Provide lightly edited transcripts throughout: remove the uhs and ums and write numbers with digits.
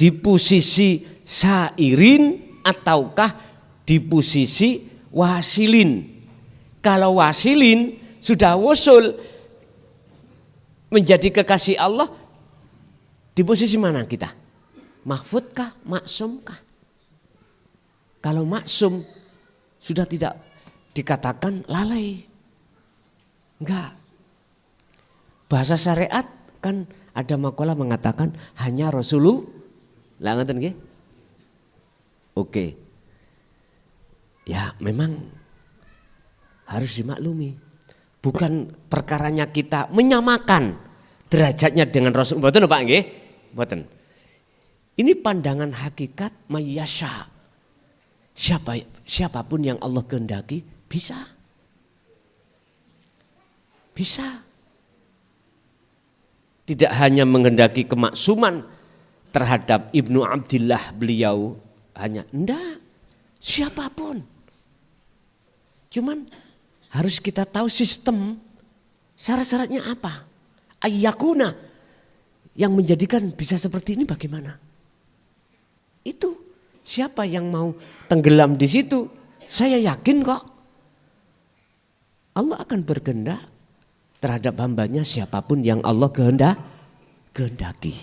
di posisi sairin ataukah di posisi wasilin? Kalau wasilin sudah wusul menjadi kekasih Allah, di posisi mana kita? Mahfudkah, maksumkah? Kalau maksum sudah tidak dikatakan lalai. Enggak. Bahasa syariat kan ada makalah mengatakan hanya Rasulullah. Lah ngoten nggih? Oke. Ya, memang harus dimaklumi. Bukan perkaranya kita menyamakan derajatnya dengan Rasul. Mboten Pak nggih? Mboten. Ini pandangan hakikat mayyasha. Siapapun yang Allah kehendaki bisa. Bisa. Tidak hanya menghendaki kemaksuman terhadap Ibnu Abdillah beliau hanya enggak, siapapun. Cuman harus kita tahu sistem syarat-syaratnya apa. Ayyakuna yang menjadikan bisa seperti ini bagaimana? Itu siapa yang mau tenggelam di situ? Saya yakin kok Allah akan berkehendak terhadap hambanya siapapun yang Allah kehendaki.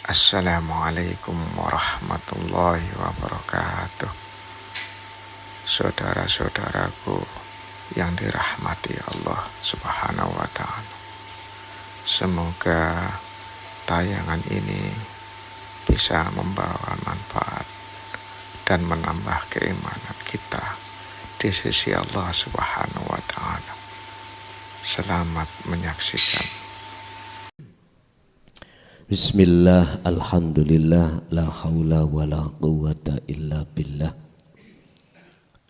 Assalamualaikum warahmatullahi wabarakatuh. Saudara-saudaraku yang dirahmati Allah Subhanahu wa ta'ala. Semoga tayangan ini bisa membawa manfaat dan menambah keimanan kita di sisi Allah Subhanahu wa ta'ala. Selamat menyaksikan. Bismillah, alhamdulillah, la haula wa la quwwata illa billah.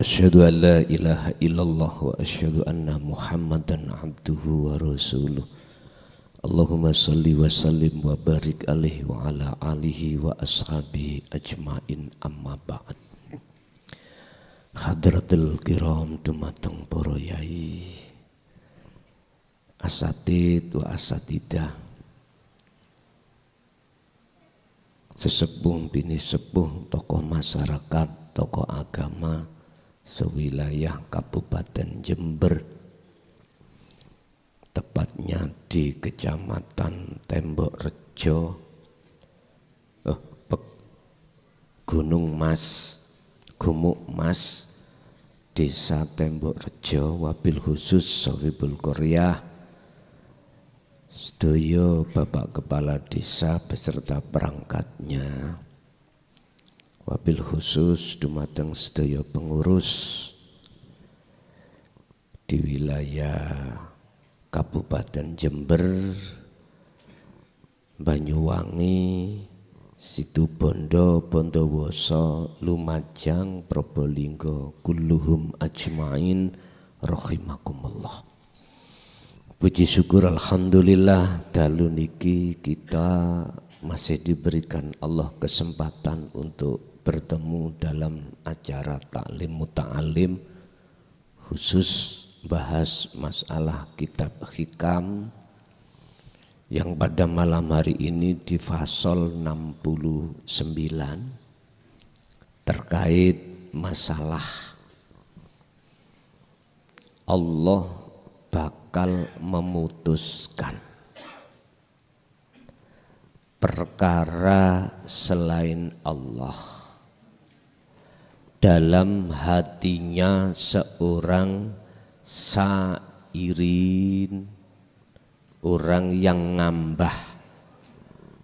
Asyhadu an la ilaha illallah wa asyhadu anna Muhammadan abduhu wa rasuluh. Allahumma salli wa sallim wa barik alaihi wa ala alihi wa ashabihi ajmain, amma ba'd. Hadratul kiram dumateng para yai, asatid wa asatidah, sesepuh bini sepuh, tokoh masyarakat, tokoh agama sewilayah Kabupaten Jember, tepatnya di Kecamatan Tembok Rejo, Gunung Mas, Gumuk Mas, Desa Tembok Rejo, wabil khusus Sohibul Korea, sedaya Bapak Kepala Desa beserta perangkatnya, wabil khusus dumateng sedaya pengurus di wilayah Kabupaten Jember, Banyuwangi, Situbondo, Bondowoso, Lumajang, Probolinggo, kulluhum ajmain rahimakumullah. Puji syukur alhamdulillah dalu niki kita masih diberikan Allah kesempatan untuk bertemu dalam acara taklim muta'alim khusus bahas masalah kitab hikam yang pada malam hari ini di fasol 69 terkait masalah Allah bakal memutuskan perkara selain Allah dalam hatinya seorang sairin, orang yang ngambah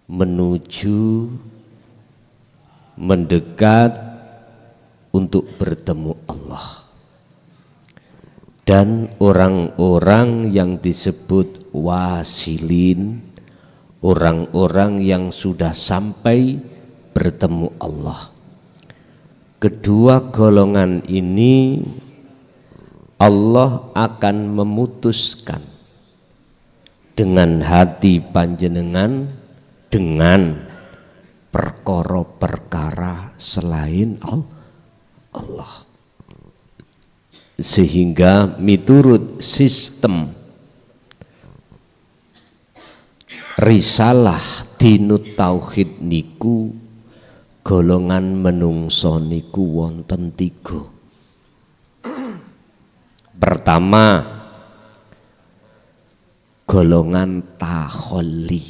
menuju mendekat untuk bertemu Allah, dan orang-orang yang disebut wasilin, orang-orang yang sudah sampai bertemu Allah. Kedua golongan ini Allah akan memutuskan dengan hati panjenengan dengan perkara-perkara selain Allah, sehingga miturut sistem risalah dinut tauhid niku golongan menungso niku wonten 3. Pertama, golongan takholli.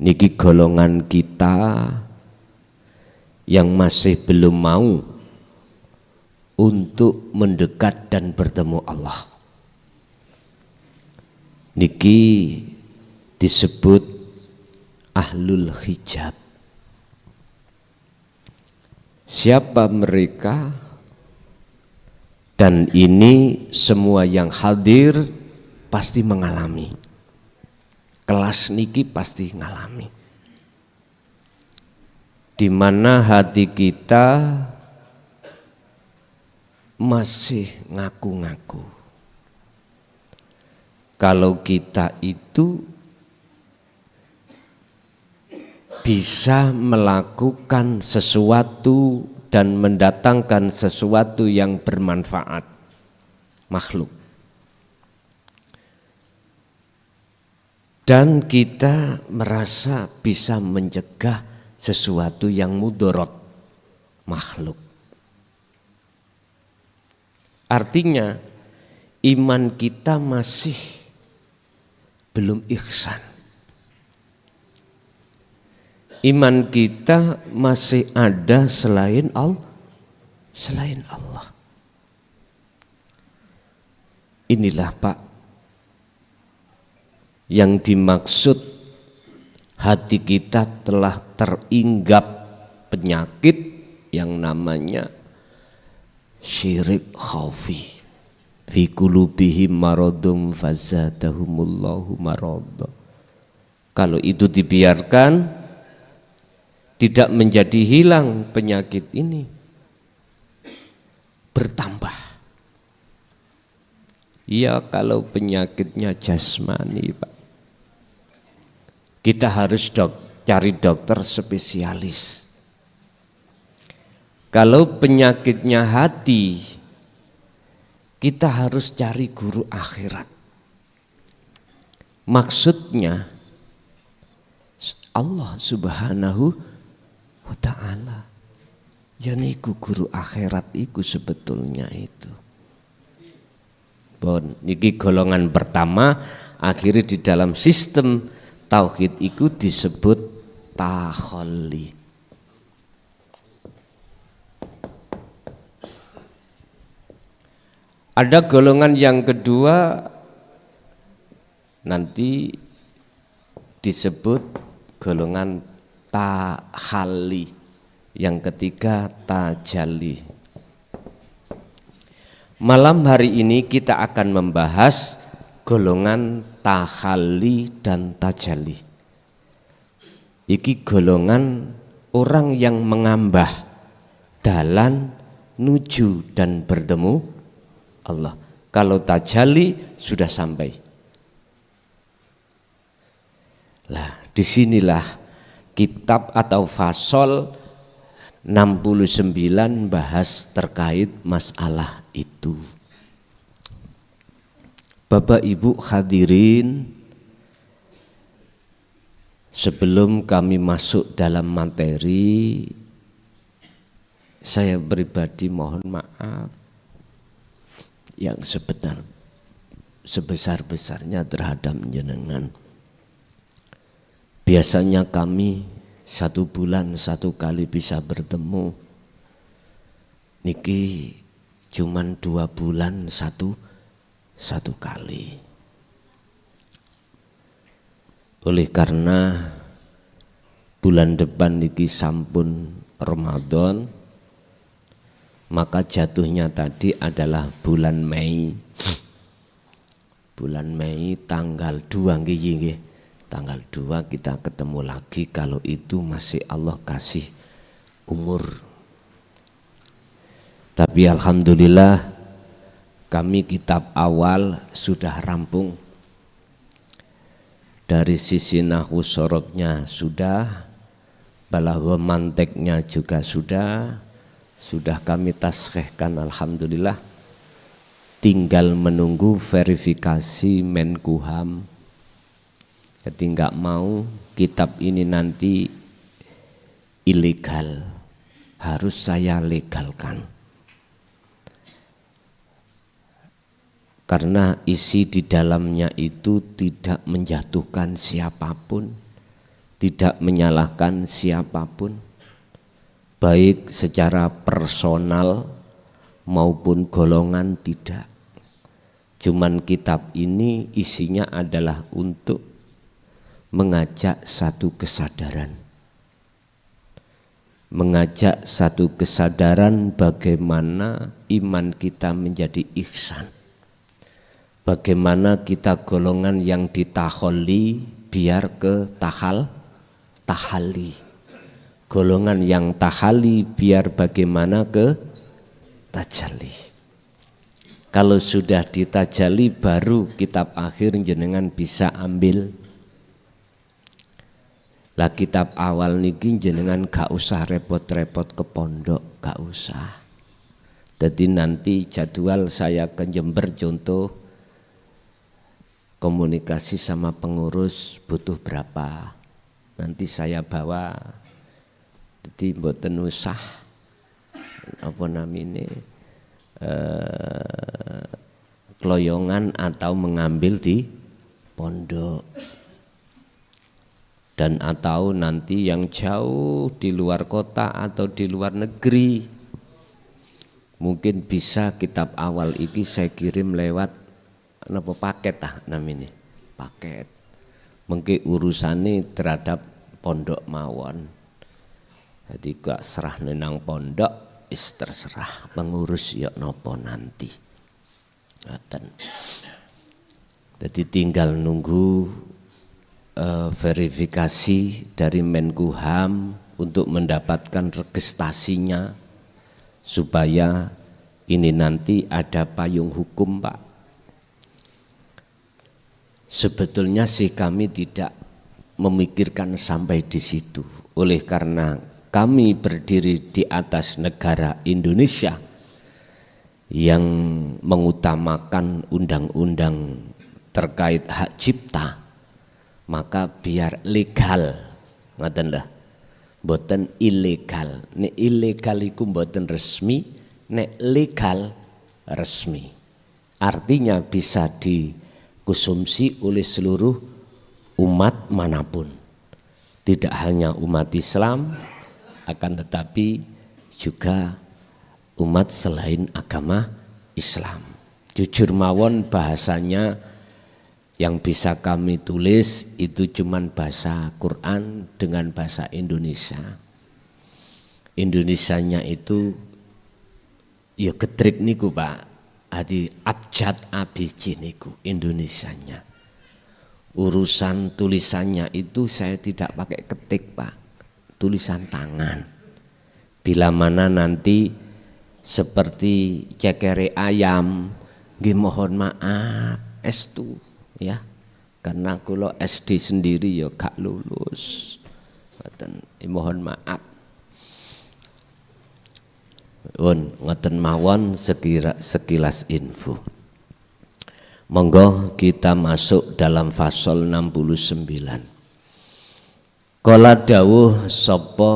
Niki golongan kita yang masih belum mau untuk mendekat dan bertemu Allah. Niki disebut ahlul hijab. Siapa mereka? Dan ini semua yang hadir pasti mengalami. Kelas niki pasti ngalami. Di mana hati kita masih ngaku-ngaku kalau kita itu bisa melakukan sesuatu dan mendatangkan sesuatu yang bermanfaat makhluk. Dan kita merasa bisa mencegah sesuatu yang mudarat makhluk. Artinya iman kita masih belum ihsan. Iman kita masih ada selain Allah. Inilah Pak yang dimaksud hati kita telah teringgap penyakit yang namanya syirik khaufi. Fi qulubihim maradun fazadahumullahu marada. Kalau itu dibiarkan, tidak menjadi hilang penyakit ini, bertambah. Ya kalau penyakitnya jasmani Pak, kita harus cari dokter spesialis. Kalau penyakitnya hati, kita harus cari guru akhirat. Maksudnya Allah Subhanahu wa ta'ala. Yani guru akhirat itu sebetulnya itu. Bon, niki golongan pertama, akhirnya di dalam sistem tauhid itu disebut takholli. Ada golongan yang kedua nanti disebut golongan tahalli, yang ketiga tajalli. Malam hari ini kita akan membahas golongan tahalli dan tajalli. Iki golongan orang yang mengambah dalan nuju dan bertemu Allah. Kalau tajalli sudah sampai. Lah, disinilah kitab atau fasol 69 bahas terkait masalah itu. Bapak Ibu hadirin, sebelum kami masuk dalam materi, saya pribadi mohon maaf yang sebesar-besarnya terhadap jenengan. Biasanya kami 1 bulan 1 kali bisa bertemu. Niki cuman 2 bulan satu kali. Oleh karena bulan depan niki sampun Ramadan, maka jatuhnya tadi adalah bulan Mei. Bulan Mei tanggal 2 nggih. Tanggal 2 kita ketemu lagi kalau itu masih Allah kasih umur. Tapi alhamdulillah kami kitab awal sudah rampung. Dari sisi nahwu sorobnya sudah, balaghah manteknya juga sudah kami taskhihkan alhamdulillah. Tinggal menunggu verifikasi Menkumham. Jadi nggak mau kitab ini nanti ilegal, harus saya legalkan. Karena isi di dalamnya itu tidak menjatuhkan siapapun, tidak menyalahkan siapapun, baik secara personal maupun golongan tidak. Cuman kitab ini isinya adalah untuk mengajak satu kesadaran. Mengajak satu kesadaran bagaimana iman kita menjadi ihsan. Bagaimana kita golongan yang ditaholi biar ke tahali. Golongan yang tahali biar bagaimana ke tajalli. Kalau sudah ditajali baru kitab akhir jenengan bisa ambil. Lah kitab awal niki jenengan gak usah repot-repot ke pondok, gak usah. Jadi nanti jadwal saya ke Jember contoh komunikasi sama pengurus butuh berapa, nanti saya bawa. Jadi mboten usah apa namanya keloyongan atau mengambil di pondok. Dan atau nanti yang jauh di luar kota atau di luar negeri, mungkin bisa kitab awal ini saya kirim lewat apa paket namanya paket. Mungkin urusannya terhadap pondok mawon. Jadi gak serah nenang pondok, terserah pengurus ya nopo nanti. Jadi tinggal nunggu verifikasi dari Menkumham untuk mendapatkan registrasinya supaya ini nanti ada payung hukum, Pak. Sebetulnya sih kami tidak memikirkan sampai di situ. Oleh karena kami berdiri di atas negara Indonesia yang mengutamakan undang-undang terkait hak cipta, maka biar legal, ngoten lah, mboten ilegal. Nek ilegal iku mboten resmi, nek legal resmi. Artinya bisa dikonsumsi oleh seluruh umat manapun, tidak hanya umat Islam, akan tetapi juga umat selain agama Islam. Jujur mawon bahasanya yang bisa kami tulis itu cuman bahasa Quran dengan bahasa Indonesia. Indonesianya itu ya getrik niku Pak, adi abjad ABC niku Indonesianya. Urusan tulisannya itu saya tidak pakai ketik Pak, tulisan tangan. Bila mana nanti seperti cekere ayam, nggih mohon maaf estu ya, karena kula SD sendiri ya gak lulus. Mohon maaf. Ngoten mawon sekilas info. Monggo kita masuk dalam fasal 69. Qala dawuh sapa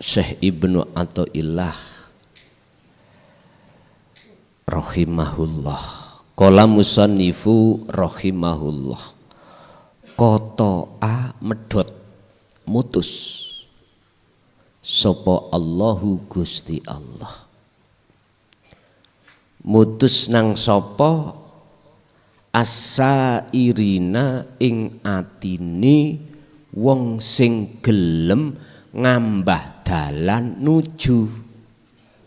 Syekh Ibnu Athaillah rahimahullah. Qala musannifu rahimahullah. Qata'a medhot mutus sapa Allahu Gusti Allah. Mutus nang sapa asairina ing atine wong sing gelem ngambah dalan nuju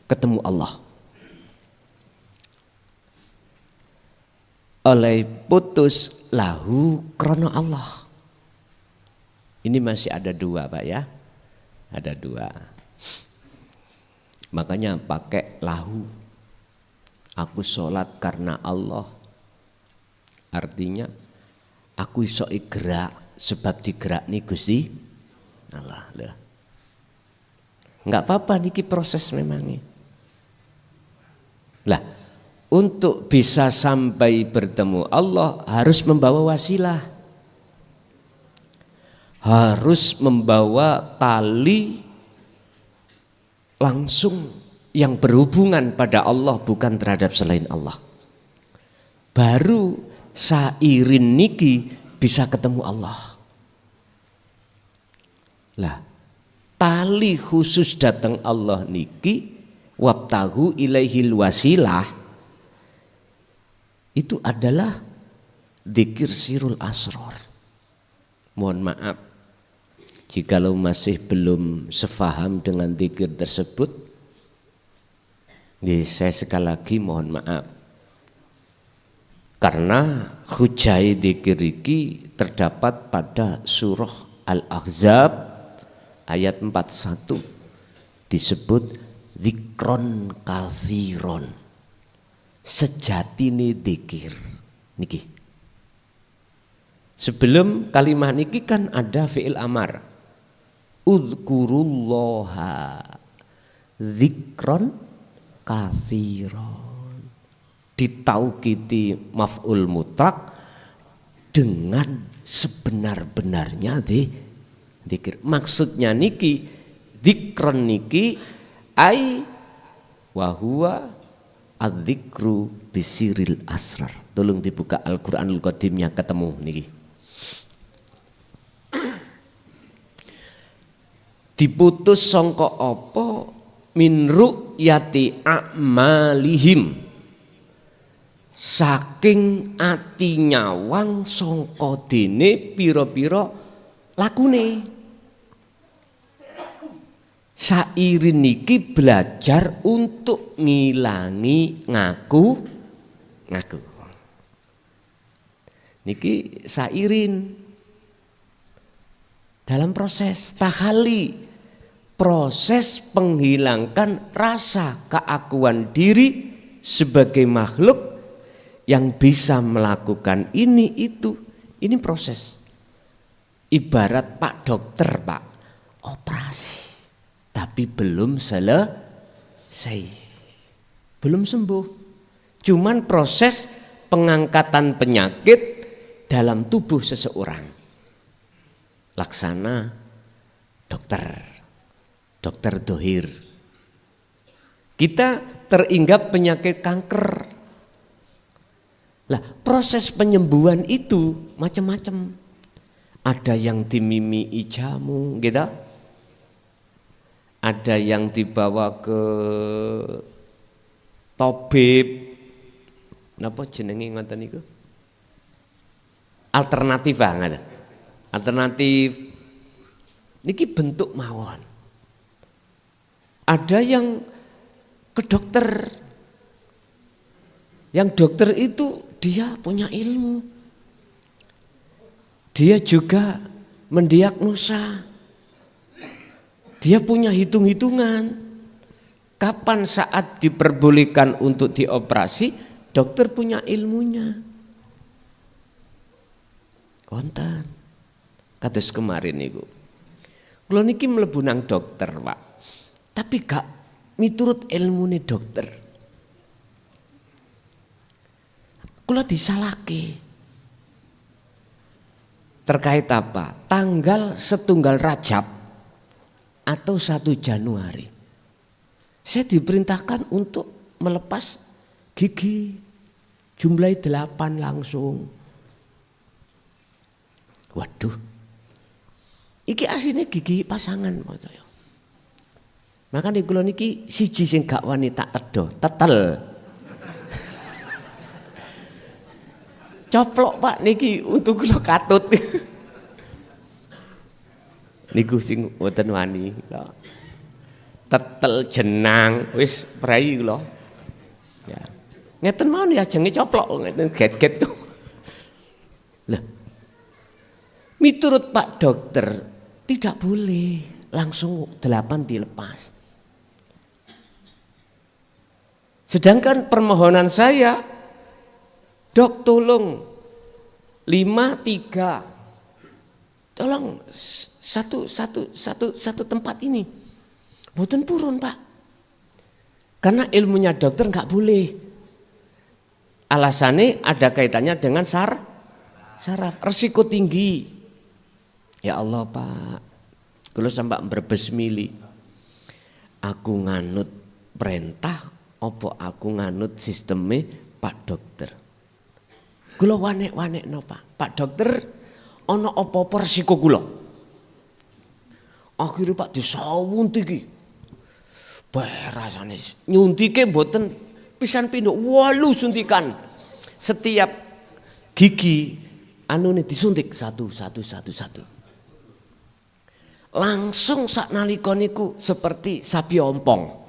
ketemu Allah. Oleh putus lahu krono Allah. Ini masih ada dua Pak ya, ada dua. Makanya pakai lahu. Aku sholat karena Allah. Artinya aku iso gerak sebab digerak nih Gusti Allah. Enggak apa-apa niki proses memangnya. Lah, untuk bisa sampai bertemu Allah harus membawa wasilah. harus membawa tali langsung yang berhubungan pada Allah, bukan terhadap selain Allah. Baru sairin niki bisa ketemu Allah. Lah, tali khusus datang Allah niki wabtahu ilaihil wasilah itu adalah dzikir sirul asror. Mohon maaf jikalau masih belum sefaham dengan dzikir tersebut. Saya sekali lagi mohon maaf. Karena hujai dzikir iki terdapat pada surah Al-Ahzab ayat 41 disebut dzikron katsiron. Sejatine dzikir niki. Sebelum kalimat niki kan ada fi'il amar. Udzkurullaha dzikron katsiron. Ditaukiti maf'ul mutlak dengan sebenar-benarnya dzikir. Maksudnya niki dzikron niki ai wa huwa adzikru bisiril asrar. Tolong dibuka Al-Qur'anul Qadimnya ketemu niki. Diputus sangka apa min ru'yati a'malihim, saking ati nyawang sangka dene pira-pira lakune. Sairin niki belajar untuk ngilangi ngaku. Niki sairin dalam proses tahali, proses penghilangkan rasa keakuan diri sebagai makhluk yang bisa melakukan ini itu. Ini proses. Ibarat Pak Dokter, Pak, operasi tapi belum selesai, belum sembuh. Cuman proses pengangkatan penyakit dalam tubuh seseorang. Laksana dokter dohir. Kita teringgap penyakit kanker. Lah, proses penyembuhan itu macam-macam. Ada yang dimimii jamu, gitu. Ada yang dibawa ke tabib. Napa jenenge ngoten niku? Alternatif banget. Alternatif niki bentuk mawon. Ada yang ke dokter. Yang dokter itu dia punya ilmu. Dia juga mendiagnosa. Dia punya hitung-hitungan. Kapan saat diperbolehkan untuk dioperasi, dokter punya ilmunya. Konten. Kados kemarin niku. Kula niki mlebu nang dokter, Pak. Tapi gak miturut ilmune dokter. Kula disalahke. Terkait apa? Tanggal 1 Rajab atau 1 Januari. Saya diperintahkan untuk melepas gigi. Jumlahnya 8 langsung. Waduh. Iki asline gigi pasangan saya. Makanya kula niki siji sing gak wani tak tedo, tetel. Coplok Pak niki untuk kula katut. Niku sing mboten wani. Tetel jenang wis prei kula. Ya. Ngeten mawon ya ajenge coplok ngeten get-get. Lah. Miturut Pak Dokter tidak boleh langsung 8 dilepas. Sedangkan permohonan saya, Dok tolong 5-3, tolong satu tempat ini, mboten purun Pak, karena ilmunya dokter nggak boleh. Alasannya ada kaitannya dengan saraf, resiko tinggi. Ya Allah Pak, kula sampak mbrebes mili. Aku nganut perintah apa aku nganut sisteme Pak Dokter. Kula wanek-wanekno Pak Dokter ana apa-apa resiko kula. Akhire Pak disawunti iki. Bae rasane nyuntike mboten pisan pindho 8 suntikan. Setiap gigi anune disuntik satu. Langsung saknalika niku seperti sapi ompong.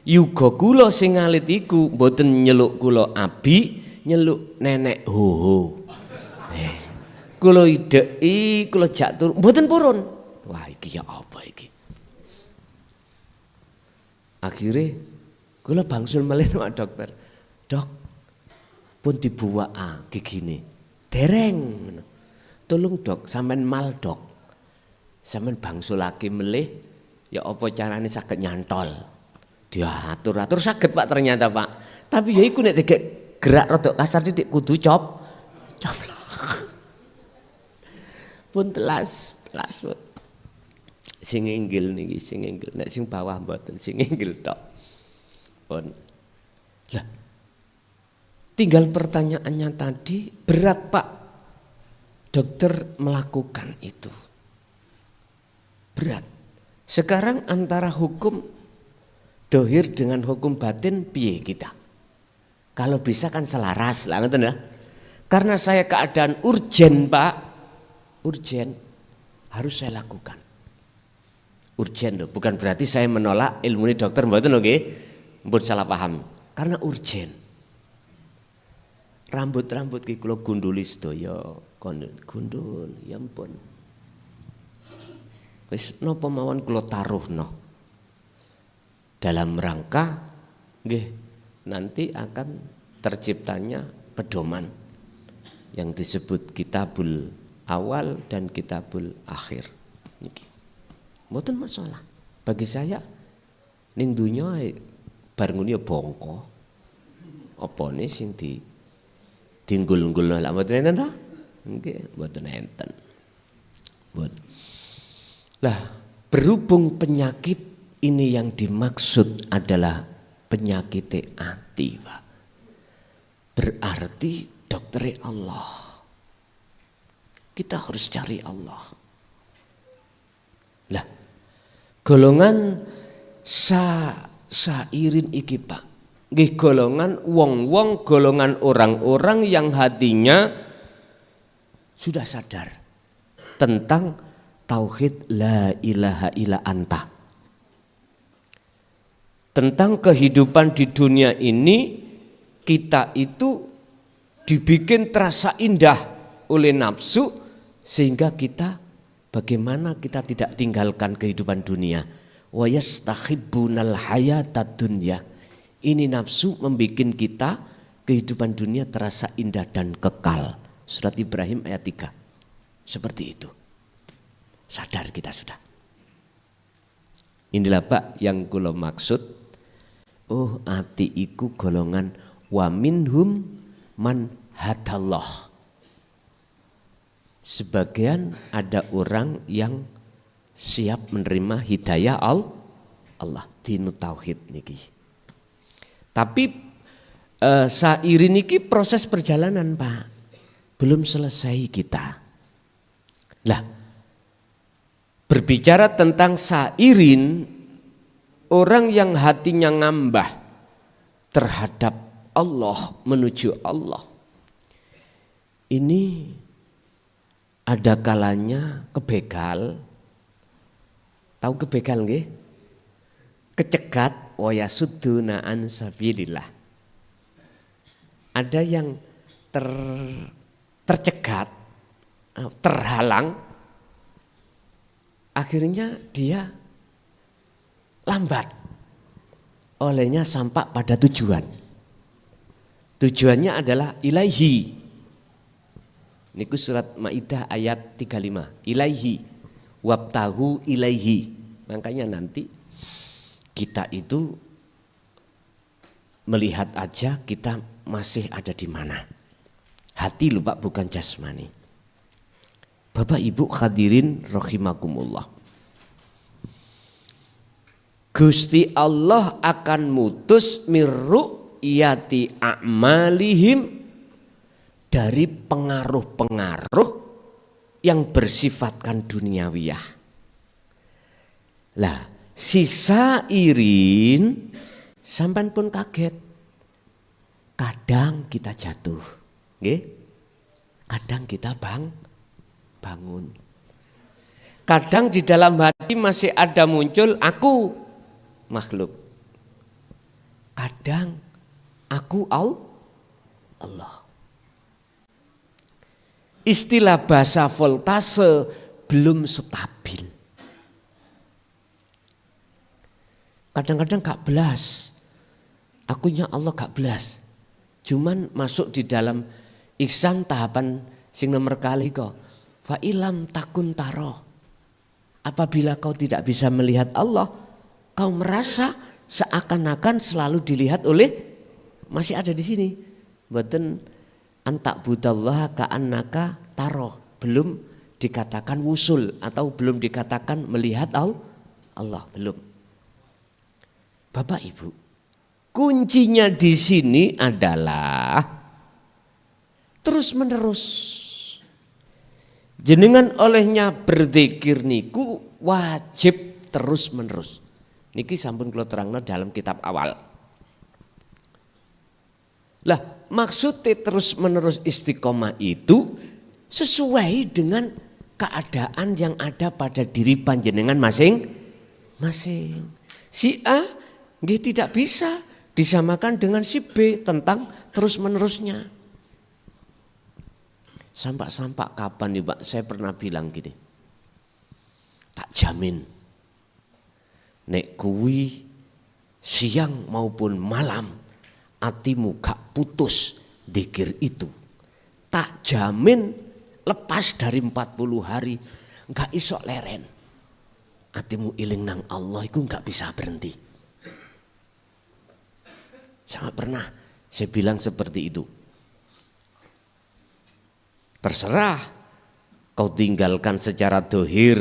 Yuga kula sing alit iku mboten nyeluk kula Abi, nyeluk nenek Hoho. Kula ideki, kula jak turun, mboten purun. Wah iki ya apa iki? Akhire kula bangsul malih Pak Dokter. Dok, pun dibuak gigine. Dereng. Tolong Dok, sampean mal Dok. Sampeyan bangsulake melih ya apa carane saged nyantol. Diatur-atur saged Pak ternyata Pak. Tapi ya iku nek dikek gerak rada kasar titik kudu coplok. Pun telas. Sing inggil niki sing inggil. Nek sing bawah mboten sing inggil tok. Pun. Lah. Tinggal pertanyaannya tadi, berat Pak Dokter melakukan itu. Berat. Sekarang antara hukum dohir dengan hukum batin piye kita? Kalau bisa kan selaras lah ngoten ya. Karena saya keadaan urgen Pak, urgen harus saya lakukan. Urgen loh, bukan berarti saya menolak ilmu dokter mboten nggih. Mbun salah paham. Karena urgen. Rambut ki kula gunduli sedaya, gundul ya ampun. Wis napa mawon kula taruhno dalam rangka nggih nanti akan terciptanya pedoman yang disebut kitabul awal dan kitabul akhir niki. Mboten masalah bagi saya ning donya bar ngono ya bongko apane sing dinggul-nggul lha mboten enten ta nggih mboten enten. Mboten. Lah, berhubung penyakit ini yang dimaksud adalah penyakit hati, Pak. Berarti dokter Allah. Kita harus cari Allah. Lah, golongan sairin iki, Pak. Nggih golongan wong-wong, golongan orang-orang yang hatinya sudah sadar tentang tauhid la ilaha illa anta. Tentang kehidupan di dunia ini kita itu dibikin terasa indah oleh nafsu sehingga kita bagaimana kita tidak tinggalkan kehidupan dunia. Wa yastahibbunal hayatad dunya. Ini nafsu membikin kita kehidupan dunia terasa indah dan kekal. Surat Ibrahim ayat 3. Seperti itu. Sadar kita sudah. Inilah Pak yang kula maksud. Oh ati iku golongan wa minhum man hadallah. Sebagian ada orang yang siap menerima hidayah Allah. Dinu tauhid niki. Tapi sairin niki proses perjalanan Pak. Belum selesai kita. Lah berbicara tentang sairin, orang yang hatinya ngambah terhadap Allah, menuju Allah. Ini ada kalanya kebegal. Tahu kebegal nggih? Kecegat wa yasudduna an sabilillah. Ada yang tercegat, terhalang. Akhirnya dia lambat. Olehnya sampai pada tujuan. Tujuannya adalah ilaihi. Niku surat Maidah ayat 35. Ilaihi wabtahu ilaihi. Makanya nanti kita itu melihat aja kita masih ada di mana. Hati lupa bukan jasmani. Bapak Ibu hadirin rahimakumullah. Gusti Allah akan mutus mirru'yati a'malihim dari pengaruh-pengaruh yang bersifatkan duniawiyah. Lah, sisa irin sampan pun kaget. Kadang kita jatuh, nggih. Kadang kita bangun. Kadang di dalam hati masih ada muncul aku makhluk. Kadang aku Allah. Istilah bahasa voltase belum stabil. Kadang-kadang gak belas. Akunya Allah gak belas. Cuman masuk di dalam ihsan tahapan sing nomor kali kok. Fa ilam takun taro. Apabila kau tidak bisa melihat Allah, kau merasa seakan-akan selalu dilihat oleh masih ada di sini. Mboten antak budallah ka'annaka taro, belum dikatakan wusul atau belum dikatakan melihat Allah, belum. Bapak Ibu, kuncinya di sini adalah terus menerus. Jenengan olehnya berzikir niku wajib terus menerus. Niki sampun kula terangno dalam kitab awal. Lah, maksudnya terus menerus istiqomah itu sesuai dengan keadaan yang ada pada diri panjenengan masing-masing. Si A nggih tidak bisa disamakan dengan si B tentang terus menerusnya. Sampak-sampak kapan nih Pak, saya pernah bilang gini. Tak jamin nek kuwi siang maupun malam atimu gak putus dzikir itu. Tak jamin lepas dari 40 hari gak iso leren. Atimu iling nang Allah itu gak bisa berhenti. Sangat pernah saya bilang seperti itu. Terserah kau tinggalkan secara dohir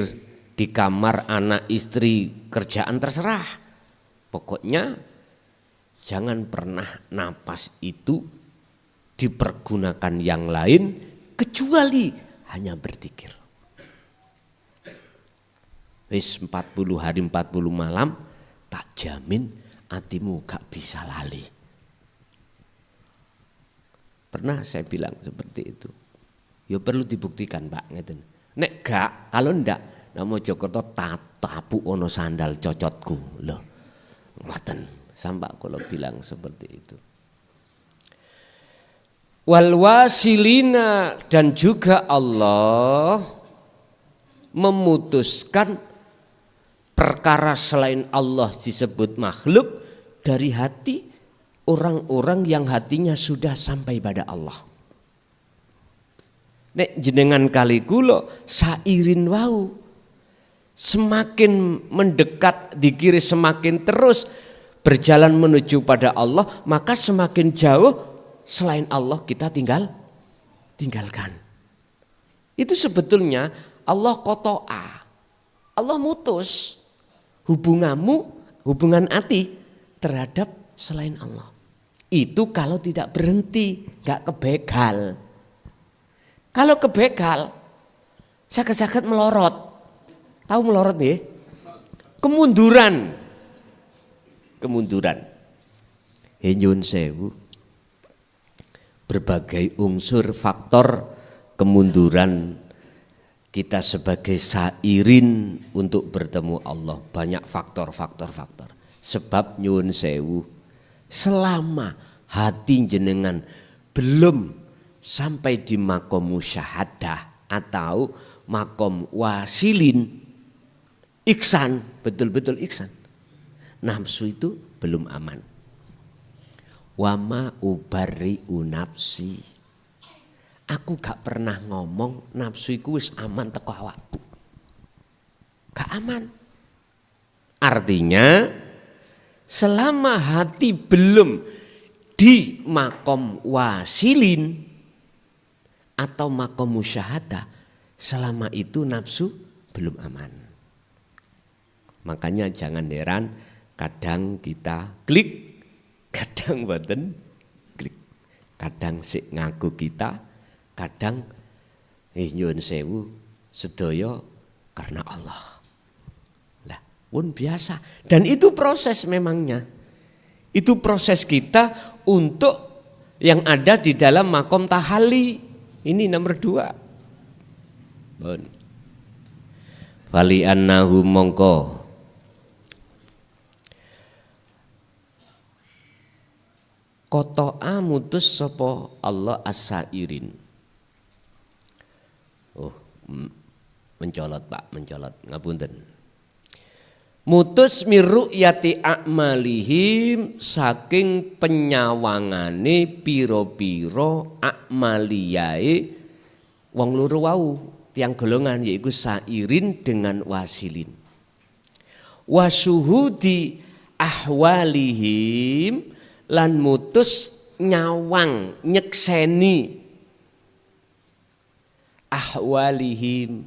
di kamar anak istri kerjaan terserah. Pokoknya jangan pernah napas itu dipergunakan yang lain kecuali hanya berzikir. Wis 40 hari 40 malam tak jamin hatimu gak bisa lali. Pernah saya bilang seperti itu. Ya perlu dibuktikan Pak ngeten. Nek gak, kalau ndak namo Jokerto tapu ono sandal cocotku loh. Ngoten, sampak kalau bilang seperti itu. Wal wasilina, dan juga Allah memutuskan perkara selain Allah disebut makhluk dari hati orang-orang yang hatinya sudah sampai pada Allah. Nek jenengan kali kula sairin wau semakin mendekat dikiri semakin terus berjalan menuju pada Allah, maka semakin jauh selain Allah kita tinggalkan. Itu sebetulnya Allah koto'a. Allah mutus hubungan hati terhadap selain Allah. Itu kalau tidak berhenti, gak kebegal. Kalau kebegal, sakit-sakit melorot. Tahu melorot nih? Kemunduran. Nyun sewu. Berbagai unsur faktor kemunduran kita sebagai sairin untuk bertemu Allah. Banyak faktor. Sebab nyun sewu, selama hati jenengan belum sampai di makom musyahadah atau makom wasilin, iksan, betul-betul iksan, nafsu itu belum aman. Wama ubari'u nafsi, aku gak pernah ngomong nafsu iku wis aman teko awakku, gak aman. Artinya selama hati belum di makom wasilin atau makom musyahadah, selama itu nafsu belum aman. Makanya jangan heran kadang kita klik, kadang boten klik. Kadang sik ngaku kita, kadang nyuwun sewu sedaya karena Allah. Lah, pun biasa. Dan itu proses memangnya. Itu proses kita untuk yang ada di dalam makom tahalli. Ini nomor 2. Bon. Fali annahu mongko koto'a mutus sapa Allah as-sairin. Oh, mencolot Pak, mencolot. Ngapunten. Mutus miru'yati a'malihim saking penyawangane piro-piro a'maliyae wong loro wau tiang golongan yaiku sairin dengan wasilin. Wasuhudi ahwalihim lan mutus nyawang nyekseni ahwalihim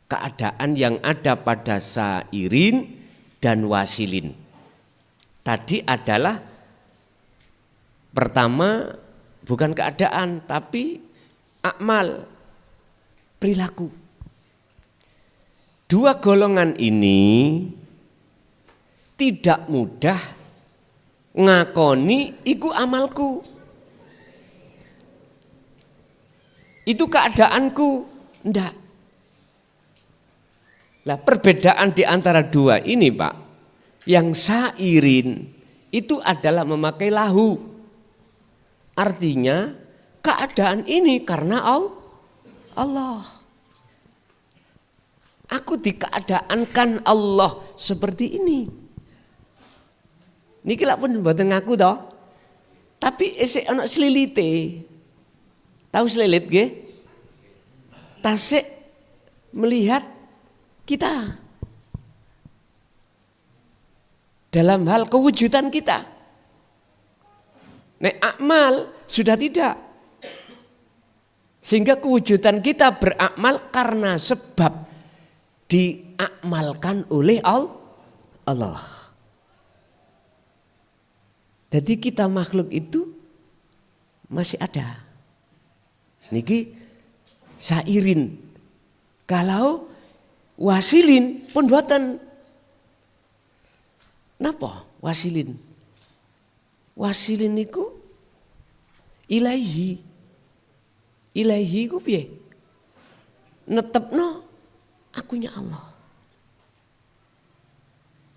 keadaan yang ada pada sairin dan wasilin. Tadi adalah pertama bukan keadaan tapi akmal, perilaku. Dua golongan ini tidak mudah ngakoni iku amalku, itu keadaanku, enggak. Lah perbedaan di antara dua ini Pak, yang sairin itu adalah memakai lahu, artinya keadaan ini karena Allah. Aku dikeadaankan Allah seperti ini. Niki lak pun mboten ngaku toh. Tapi isih ana slilite. Tahu selilit nggih? Tasik melihat kita dalam hal kewujudan kita. Nek akmal sudah tidak. Sehingga kewujudan kita berakmal karena sebab diakmalkan oleh Allah. Jadi kita makhluk itu masih ada. Niki sairin. Kalau wasilin pun buatan. Napa wasilin? Wasilin niku ilahi. Ilahi ku piye? Netepno akunya Allah.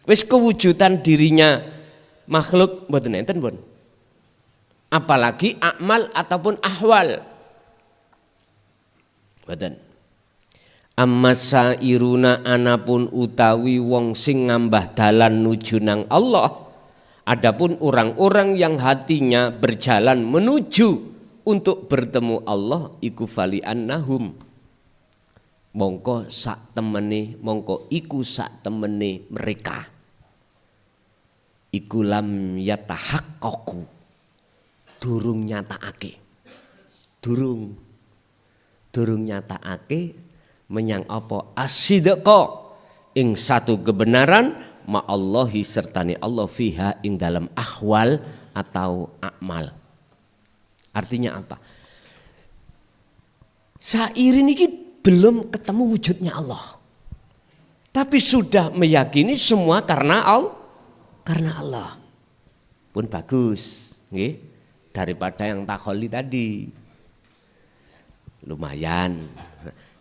Wis kewujudan dirinya makhluk mboten enten pun. Apalagi akmal ataupun ahwal. Mboten. Amma sairuna anapun utawi wong sing ngambah dalan nuju nang Allah. Adapun orang-orang yang hatinya berjalan menuju untuk bertemu Allah iku fali annahum mongko sak temene mongko iku sak temene mereka iku lam yatahaqqaqu durung nyatakake durung nyatakake menyang apa asidqa ing satu kebenaran ma'allahi sertane Allah fiha ing dalam ahwal atau akmal. Artinya apa? Sairin ini belum ketemu wujudnya Allah. Tapi sudah meyakini semua karena Allah. Pun bagus, nggih. Daripada yang takholi tadi. Lumayan.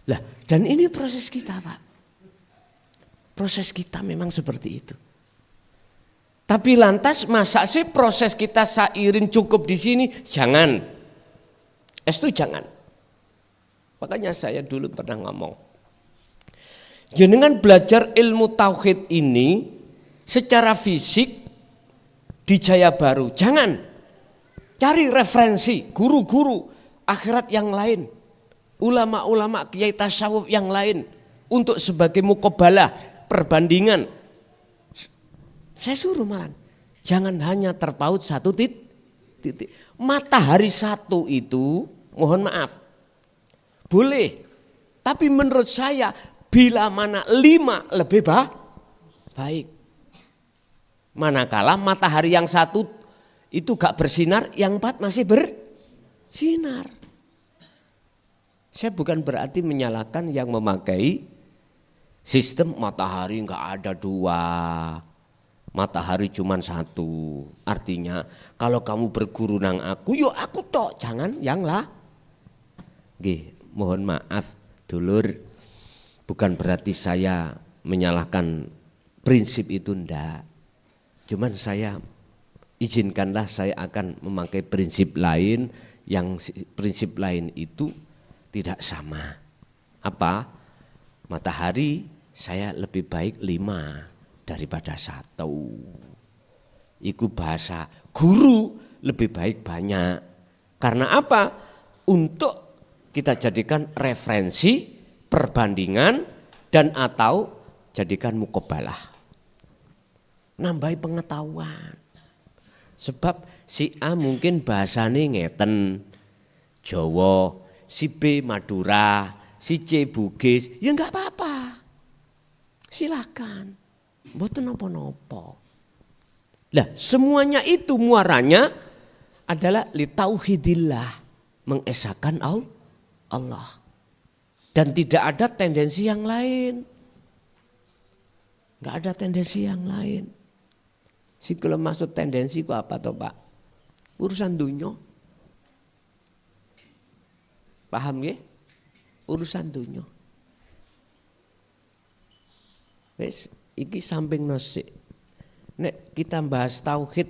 Lah, dan ini proses kita, Pak. Proses kita memang seperti itu. Tapi lantas masa sih proses kita sairin cukup di sini? Jangan. Itu jangan. Makanya saya dulu pernah ngomong. Jenengan belajar ilmu tauhid ini secara fisik di Jaya Baru. Jangan. Cari referensi guru-guru akhirat yang lain. Ulama-ulama kiai tasawuf yang lain. Untuk sebagai mukobalah perbandingan. Saya suruh malah, jangan hanya terpaut satu titik. Matahari satu itu, mohon maaf, boleh. Tapi menurut saya bila mana 5 lebih baik. Manakala matahari yang 1 itu gak bersinar, yang 4 masih bersinar. Saya bukan berarti menyalahkan yang memakai sistem matahari gak ada 2, matahari cuma 1. Artinya kalau kamu berguru nang aku, yo aku tok, jangan yang lah. Nggih, mohon maaf dulur, bukan berarti saya menyalahkan prinsip itu, ndak. Cuman saya izinkanlah saya akan memakai prinsip lain, yang prinsip lain itu tidak sama. Apa? Matahari saya lebih baik 5 daripada 1. Iku bahasa guru lebih baik banyak. Karena apa? Untuk kita jadikan referensi, perbandingan, dan atau jadikan mukobalah. Nambahi pengetahuan. Sebab si A mungkin bahasane ngeten Jawa, si B Madura, si C Bugis, ya enggak apa-apa. Silakan. Mboten napa-napa. Lah, semuanya itu muaranya adalah li tauhidillah, mengesahkan Allah. Dan tidak ada tendensi yang lain. Enggak ada tendensi yang lain. Si kalau maksud tendensi ku apa toh Pak? Urusan dunia. Paham ya? Urusan dunia. Wes, iki samping nosik. Nek kita bahas tauhid,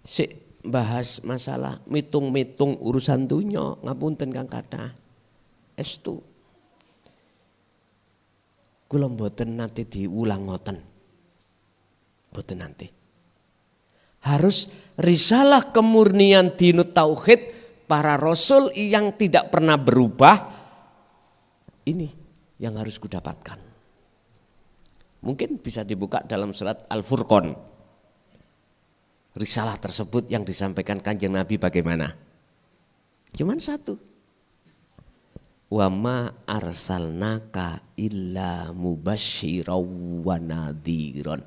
sik bahas masalah mitung-mitung urusan dunia, ngapunten Kang Kathah. Estu. Kula mboten nanti diulang ngoten. Mboten nanti. Harus risalah kemurnian dinut tauhid para rasul yang tidak pernah berubah, ini yang harus kudapatkan. Mungkin bisa dibuka dalam surat Al-Furqan. Risalah tersebut yang disampaikan Kanjeng Nabi bagaimana? Cuman 1. Wa ma arsalnaka illa mubasysyiran wa nadhiran.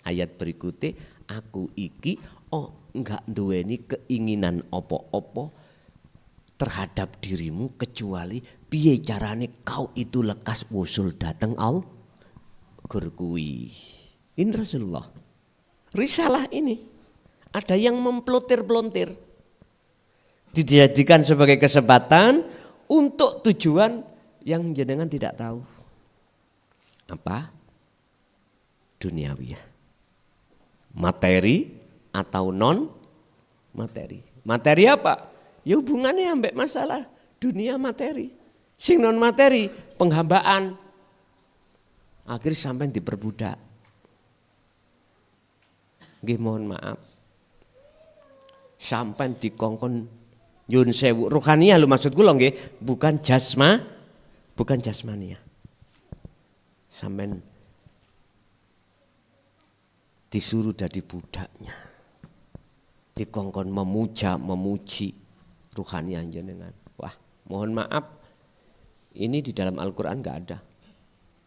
Ayat berikutnya, aku iki enggak duweni keinginan opo-opo terhadap dirimu kecuali piye carane kau itu lekas wusul dateng Allah gurkui. Ini Rasulullah. Risalah ini ada yang memplotir-plontir, dijadikan sebagai kesempatan untuk tujuan yang jenengan tidak tahu. Apa? Duniawi. Materi atau non materi. Materi apa? Ya hubungannya ambek masalah dunia materi. Sing non materi penghambaan. Akhirnya sampai diperbudak. Nggih mohon maaf. Sampai dikongkon yun sewu ruhaniyah lho maksud kula nggih, bukan jasmania. Sampai disuruh jadi budaknya, dikongkon memuji ruhanian jenengan. Wah, mohon maaf, ini di dalam Al-Quran gak ada.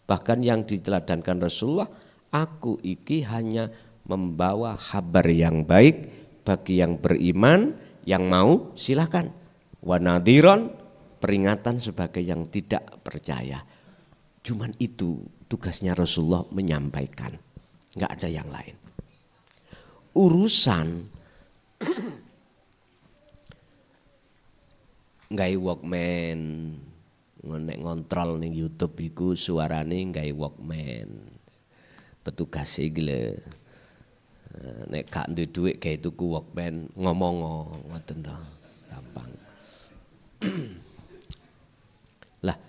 Bahkan yang diteladankan Rasulullah, aku iki hanya membawa kabar yang baik bagi yang beriman, yang mau silakan. Wa nadhiran, peringatan sebagai yang tidak percaya. Cuman itu tugasnya Rasulullah menyampaikan. Enggak ada yang lain. Urusan nggawe Walkman, nek ngontrol ning YouTube iku suarane nggawe Walkman. Petugas iki lho. Nek gak duwe dhuwit gawe tuku Walkman, ngomong ngoten to. Gampang. Lah,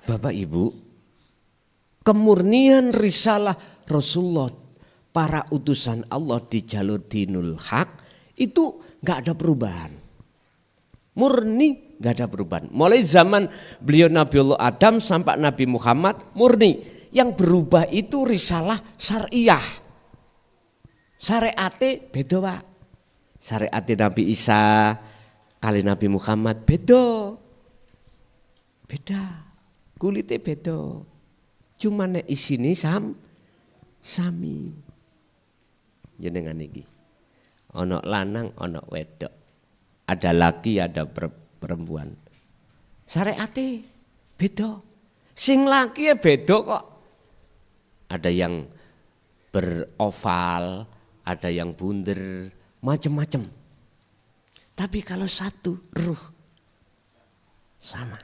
Bapak Ibu, kemurnian risalah Rasulullah, para utusan Allah di jalur dinul haq itu gak ada perubahan. Murni gak ada perubahan. Mulai zaman beliau Nabiullah Adam sampai Nabi Muhammad murni. Yang berubah itu risalah syariah. Syariate beda Pak. Syariate Nabi Isa kali Nabi Muhammad beda. Beda. Kulitnya beda. Cuma nek isine sami. Jenengan iki. Ana lanang, ana wedok. Ada laki, ada perempuan. Syariate beda. Sing laki ya beda kok. Ada yang beroval, ada yang bunder, macam-macam. Tapi kalau satu ruh sama.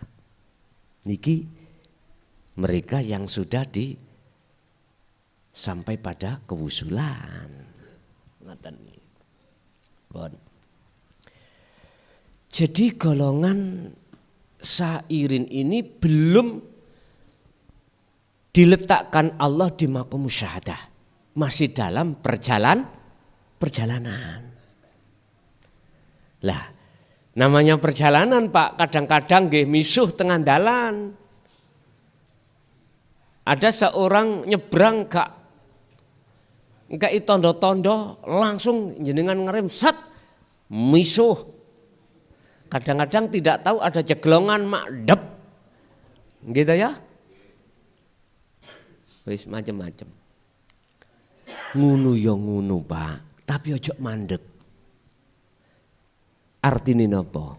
Niki mereka yang sudah sampai pada kewusulan. Ngoten. Bon. Jadi golongan sairin ini belum diletakkan Allah di maqam musyahadah. Masih dalam perjalanan. Lah, namanya perjalanan Pak, kadang-kadang nggih misuh tengah dalan. Ada seorang nyebrang gak tondo-tondo langsung jenengan ngerem sat misuh. Kadang-kadang tidak tahu ada jeglongan makdep. Gitu ya. Wis macam-macam. Ngunu ya ngunu Pak, tapi ojo mandek. Artine napa?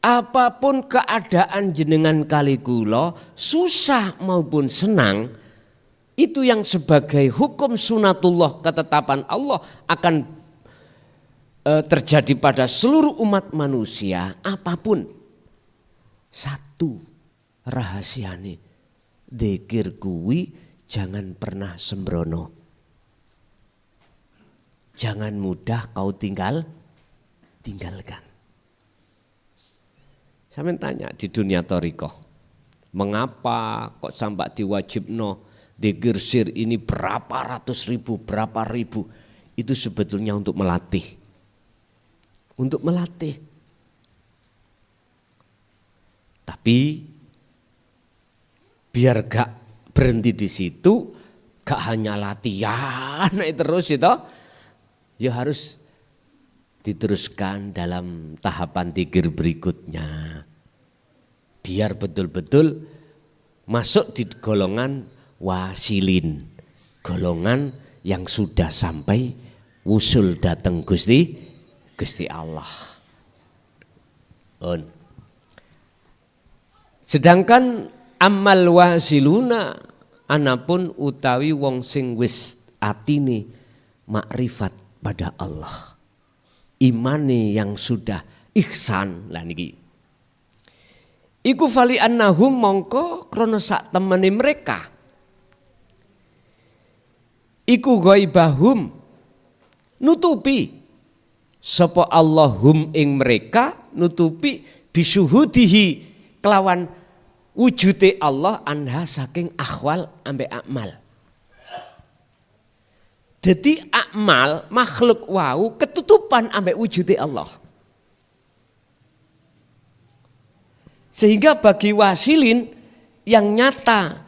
Apapun keadaan jenengan kali kula, susah maupun senang, itu yang sebagai hukum sunatullah ketetapan Allah akan terjadi pada seluruh umat manusia apapun. Satu rahasiane, dzikir kuwi jangan pernah sembrono. Jangan mudah kau tinggalkan. Saya tanya di dunia thariqah, mengapa kok sampai diwajibno dzikir sir ini berapa ratus ribu, berapa ribu? Itu sebetulnya untuk melatih. Untuk melatih. Tapi biar gak berhenti di situ, gak hanya latihan terus itu, ya harus diteruskan dalam tahapan dzikir berikutnya. Biar betul-betul masuk di golongan wasilin, golongan yang sudah sampai wusul datang Gusti Allah. Sedangkan amal wasiluna anapun utawi wong sing wis atine makrifat pada Allah. Imane yang sudah ihsan lah niki. Iku fali annahum mongko krana sak temene mereka. Iku ghaibahum nutupi sapa Allahum ing mereka nutupi bisuhudihi kelawan wujude Allah anha saking akhwal ambek akmal. Jadi akmal makhluk wau ketutupan ambek wujude Allah. Sehingga bagi wasilin yang nyata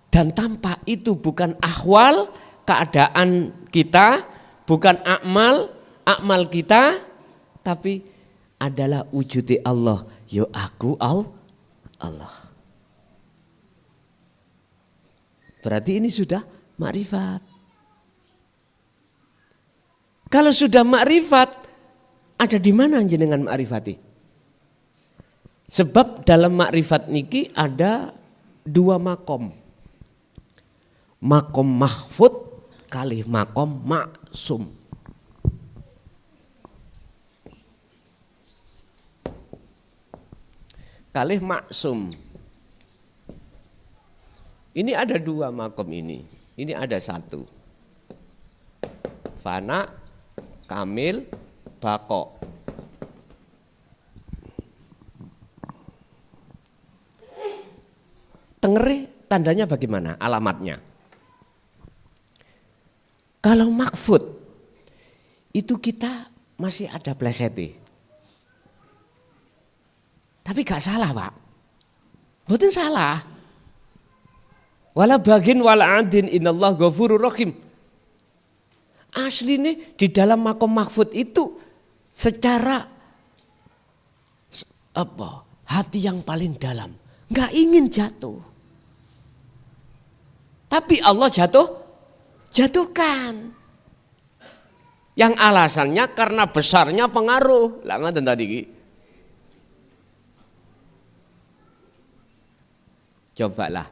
dan tampak itu bukan akhwal keadaan kita, bukan akmal kita, tapi adalah wujude Allah. Yo aku Allah. Berarti ini sudah makrifat. Kalau sudah makrifat, ada di mana jenengan makrifati? Sebab dalam makrifat niki ada dua makom. Makom mahfud kali makom maksum. Kalih maksum. Ini ada dua makom ini. Ini ada satu. Fana, kamil, bako. Tengeri tandanya bagaimana? Alamatnya. Kalau makfud itu kita masih ada pleseti. Tapi gak salah Pak. Betul salah. Wala bagin wala adin inallah ghafurur rahim. Asli nih di dalam makom mahfud itu secara hati yang paling dalam. nggak ingin jatuh. Tapi Allah jatuhkan. Yang alasannya karena besarnya pengaruh. Lah ngoten tadi iki. Cobalah.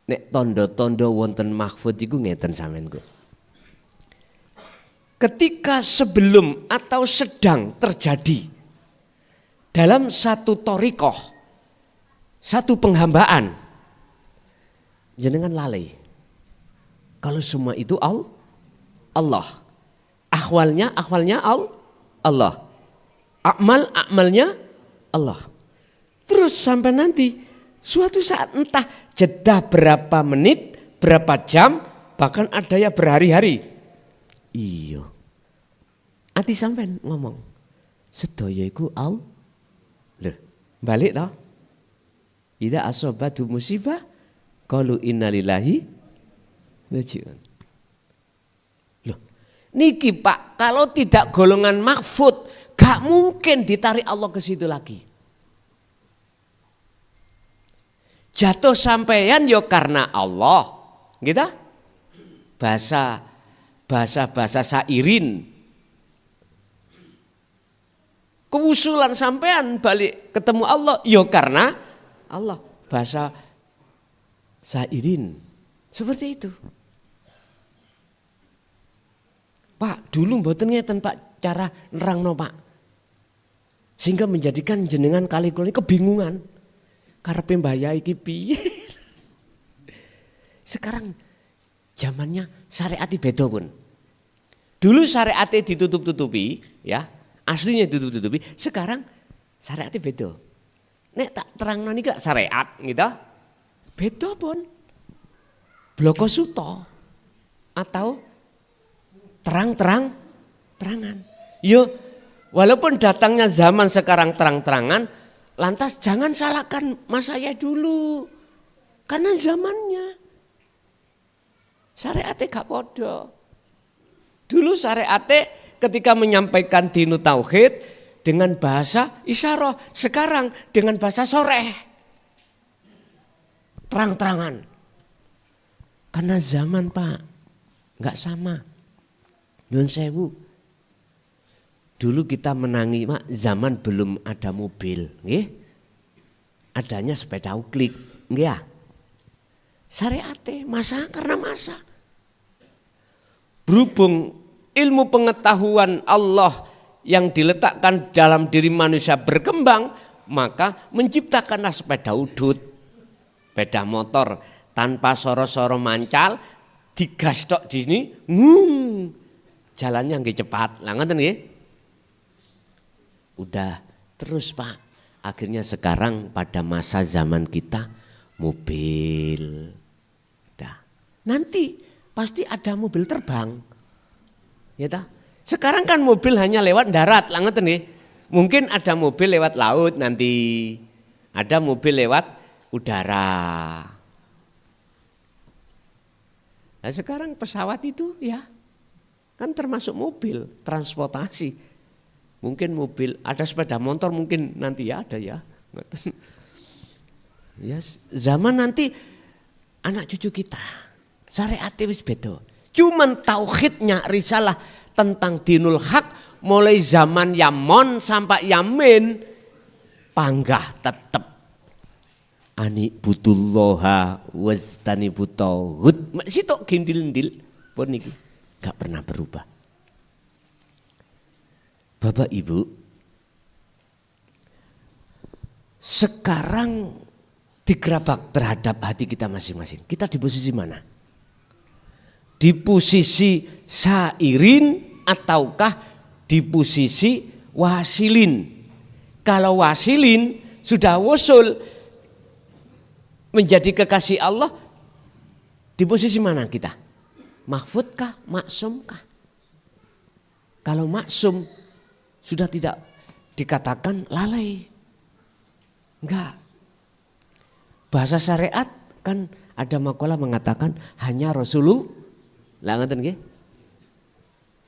Nek tondo-tondo wonten mahfud iku ngeten sampeanku. Ketika sebelum atau sedang terjadi dalam satu thariqah, satu penghambaan, jenengan lalai. Kalau semua itu Allah. Akhwalnya Allah. Amalnya Allah. Terus sampai nanti suatu saat entah jeda berapa menit, berapa jam, bahkan ada ya berhari-hari. Iya. Ati sampean ngomong, sedaya iku Allah. Loh, balik toh. Idza asobatu musibah qalu innalillahi rajiun. Loh, niki Pak, kalau tidak golongan mahfud, gak mungkin ditarik Allah ke situ lagi. Jatuh sampeyan yo karena Allah, gitu? Bahasa sairin. Kewusulan sampean balik ketemu Allah yo karena Allah. Bahasa sairin. Seperti itu. Pak, dulu mboten ngeten Pak cara nerangno Pak. Sehingga menjadikan jenengan kali kali kebingungan. Karepe mbaya iki piye? Sekarang zamannya syariat beda pun. Dulu syariat ditutup-tutupi, ya, aslinya ditutup-tutupi. Sekarang syariat beda. Nek tak terangno niki syariat, gitu. Beda pun. Bloko suto atau terangan. Yo, walaupun datangnya zaman sekarang terang-terangan, lantas jangan salahkan mas saya dulu. Karena zamannya. Syariatnya gak podo. Dulu syariatnya ketika menyampaikan dinu tauhid dengan bahasa isyarah. Sekarang dengan bahasa soreh. Terang-terangan. Karena zaman Pak. Gak sama. Nyun sewu. Dulu kita menangi Mak, zaman belum ada mobil, nggih. Adanya sepeda uklik, nggih ya. Syariate masa karena masa. Berhubung ilmu pengetahuan Allah yang diletakkan dalam diri manusia berkembang, maka menciptakanlah sepeda udut, sepeda motor tanpa soro-soro mancal, digas tok di sini, jalannya nggih cepat. Lah ngoten nggih. Udah terus Pak, akhirnya sekarang pada masa zaman kita mobil. Dah. Nanti pasti ada mobil terbang. Ya toh? Sekarang kan mobil hanya lewat darat, lah ngoten nggih. Mungkin ada mobil lewat laut nanti. Ada mobil lewat udara. Nah, sekarang pesawat itu ya kan termasuk mobil, transportasi. Mungkin mobil, ada sepeda motor mungkin nanti ya ada ya. Ya zaman nanti anak cucu kita syariatnya wis beda. Cuman tauhidnya risalah tentang dinul haq mulai zaman Yaman sampai Yamin panggah tetep. Ani butullaha wastani butauhud. Sitok gindil-gindil pun niki gak pernah berubah. Bapak Ibu, sekarang digerabak terhadap hati kita masing-masing. Kita di posisi mana? Di posisi sairin ataukah di posisi wasilin? Kalau wasilin sudah wusul menjadi kekasih Allah, di posisi mana kita? Mahfudkah, maksumkah? Kalau maksum sudah tidak dikatakan lalai. Enggak. Bahasa syariat kan ada makalah mengatakan hanya Rasulullah. Lah ngoten nggih?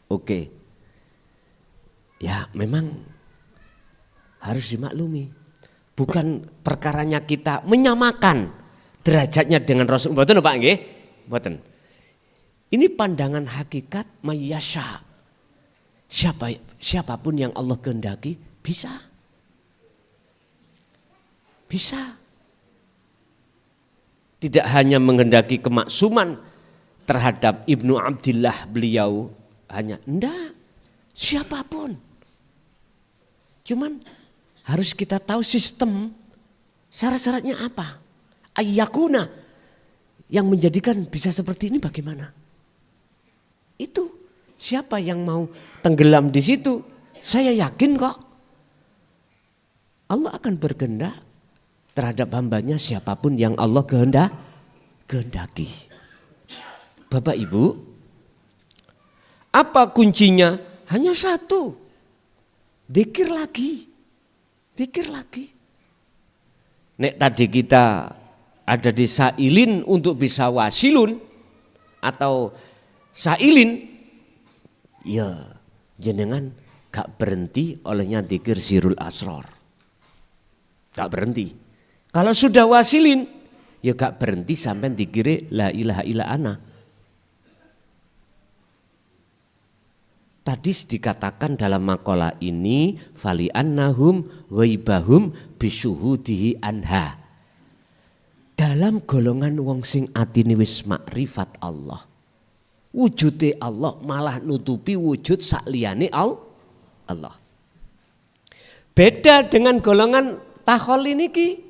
Oke. Ya, memang harus dimaklumi. Bukan perkaranya kita menyamakan derajatnya dengan Rasul. Mboten Pak nggih? Mboten. Ini pandangan hakikat mayyasha. Siapapun yang Allah kehendaki bisa. Bisa. Tidak hanya menghendaki kemaksuman terhadap Ibnu Abdillah beliau hanya enggak. Siapapun. Cuman harus kita tahu sistem syarat-syaratnya apa. Ayyakuna yang menjadikan bisa seperti ini bagaimana? Itu siapa yang mau tenggelam di situ? Saya yakin kok Allah akan berkehendak terhadap hambanya siapapun yang Allah kehendaki. Bapak Ibu, apa kuncinya? Hanya satu. Dzikir lagi. Dzikir lagi. Nek tadi kita ada di sailin untuk bisa wasilun atau sailin, ya jenengan gak berhenti olehnya dzikir sirul asror. Gak berhenti. Kalau sudah wasilin, ya gak berhenti sampai dzikir la ilaha illa ana. Tadi dikatakan dalam makalah ini fali annahum ghaibahum bisyuhudihi anha. Dalam golongan wong sing atine wis makrifat Allah. Wujude Allah malah nutupi wujud sakliyane Allah. Beda dengan golongan takholi niki.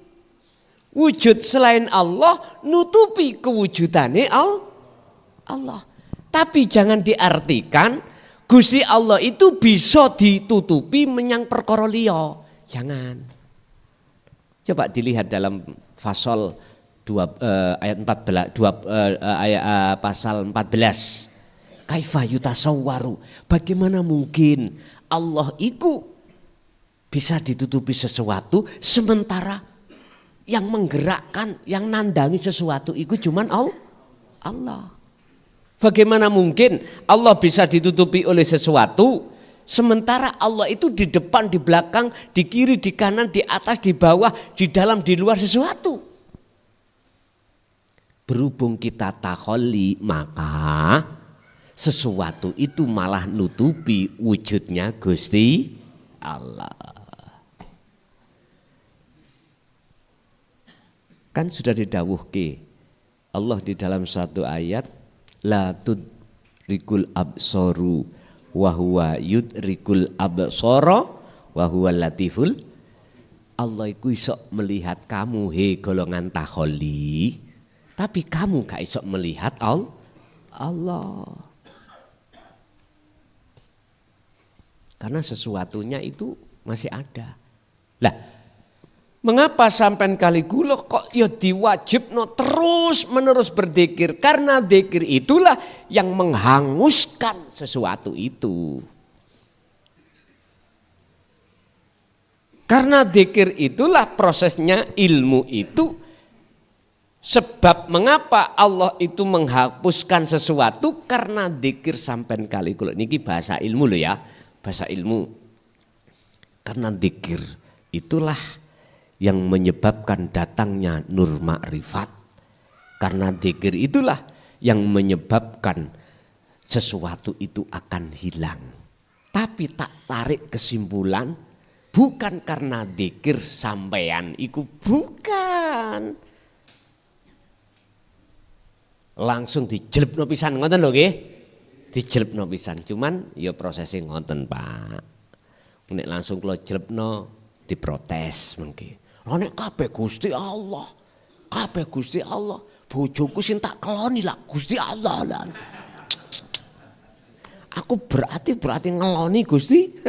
Wujud selain Allah nutupi kewujudane Allah. Tapi jangan diartikan Gusti Allah itu bisa ditutupi menyang perkara liya. Jangan. Coba dilihat dalam pasal ayat 14 pasal 14. Kaifa yutasawwaru? Bagaimana mungkin Allah itu bisa ditutupi sesuatu sementara yang menggerakkan, yang nandangi sesuatu itu cuman Allah. Bagaimana mungkin Allah bisa ditutupi oleh sesuatu sementara Allah itu di depan, di belakang, di kiri, di kanan, di atas, di bawah, di dalam, di luar sesuatu. Berhubung kita takholi maka sesuatu itu malah nutupi wujudnya Gusti Allah. Kan sudah didawuhke Allah di dalam satu ayat la tudrikul absaru wa huwa yudrikul absara wa huwa latiful. Allah iku iso melihat kamu he golongan takholi, tapi kamu gak iso melihat Allah. Karena sesuatunya itu masih ada. Lah, mengapa sampai kali gula kok ya diwajibno terus menerus berzikir? Karena zikir itulah yang menghanguskan sesuatu itu. Karena zikir itulah prosesnya ilmu itu. Sebab mengapa Allah itu menghapuskan sesuatu? Karena zikir sampai kali gula. Niki bahasa ilmu loh ya, bahasa ilmu. Karena zikir itulah yang menyebabkan datangnya nur makrifat. Karena dzikir itulah yang menyebabkan sesuatu itu akan hilang. Tapi tak tarik kesimpulan bukan karena dzikir sampean iku bukan. Langsung dijelebno pisan ngoten lho nggih. Dijelebno pisan, cuman ya prosesnya ngoten Pak. Nek langsung kula jelebno diprotes mungkin. Nek kabeh Gusti Allah. Kabeh Gusti Allah. Bojoku sing tak keloni lah Gusti Allah lah. Aku berarti ngeloni Gusti.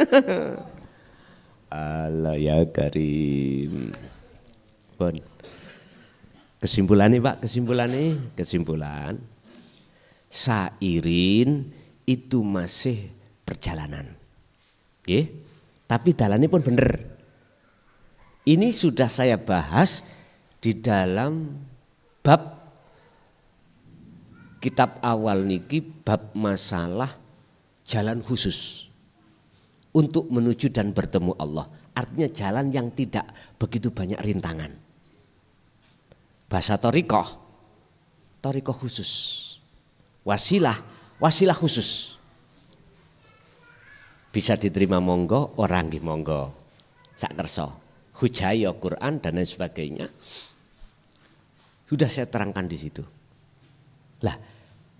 Allah ya Karim. Pun. Kesimpulannya Pak, kesimpulan. Sairin itu masih perjalanan. Nggih. Tapi dalannya pun bener. Ini sudah saya bahas di dalam bab kitab awal niki, bab masalah jalan khusus untuk menuju dan bertemu Allah. artinya jalan yang tidak begitu banyak rintangan. Bahasa torikoh khusus, wasilah khusus. Bisa diterima monggo, orang nggih monggo, sak kersa, hujaya Quran dan lain sebagainya. Sudah saya terangkan di situ. Lah,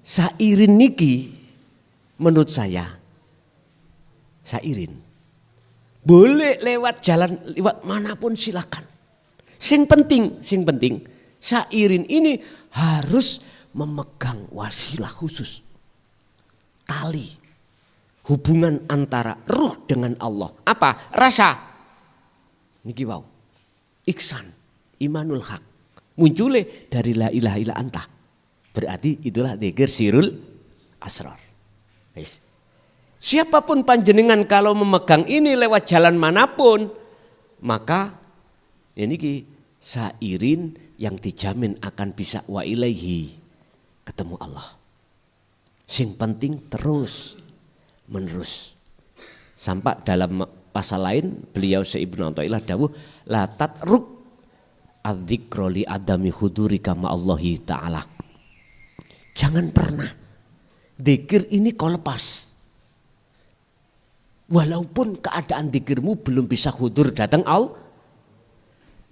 sairin niki menurut saya sairin boleh lewat jalan lewat manapun silakan. Sing penting sairin ini harus memegang wasilah khusus. Tali hubungan antara ruh dengan Allah. Apa? Rasa. Niki wau. Iksan, imanul haq. Munculnya dari la ilaha illa anta. Berarti itulah dzikir sirul asrar. Siapapun panjenengan kalau memegang ini lewat jalan manapun, maka ini sairin yang dijamin akan bisa wa ilaihi, ketemu Allah. Sing penting terus menerus. Sampai dalam pasal lain beliau Ibnu Athaillah dawuh la tatruk adzikra li adami hudurika ma Allahi taala. Jangan pernah dzikir ini kau lepas. Walaupun keadaan dzikirmu belum bisa hudur datang Allah.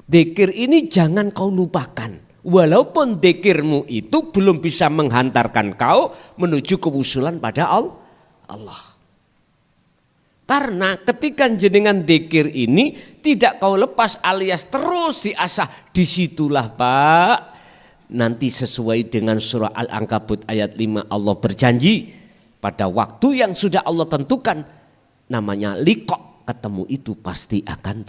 Dzikir ini jangan kau lupakan. Walaupun dzikirmu itu belum bisa menghantarkan kau menuju kewusulan pada Allah. Karena ketika jenengan dzikir ini tidak kau lepas alias terus diasah, disitulah Pak nanti sesuai dengan surah Al-Ankabut ayat 5 Allah berjanji pada waktu yang sudah Allah tentukan namanya liqa, ketemu itu pasti akan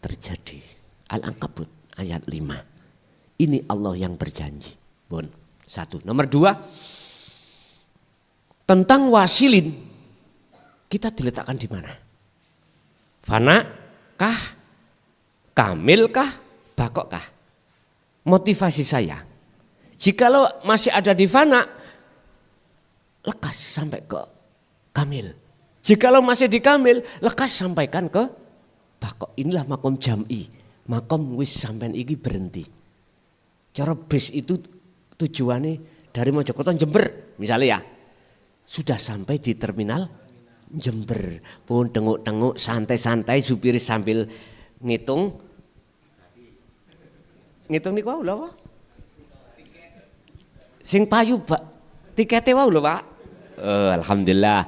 terjadi. Al-Ankabut ayat 5. Ini Allah yang berjanji. Bon, satu. Nomor 2, tentang wasilin. Kita diletakkan di mana? Fana kah? Kamil kah? Bakok kah? Motivasi saya, jikalau masih ada di fana, lekas sampai ke kamil. Jikalau masih di kamil, lekas sampaikan ke bakok. Inilah makom jam'i. Makom wis sampean iki berhenti. Cara bis itu tujuannya dari Mojokerto Jember misalnya ya. Sudah sampai di terminal Jember, pun tengok-tengok santai-santai supir sambil ngitung nih wau lho Pak. Sing payu Pak, tikete wau lho Pak. Alhamdulillah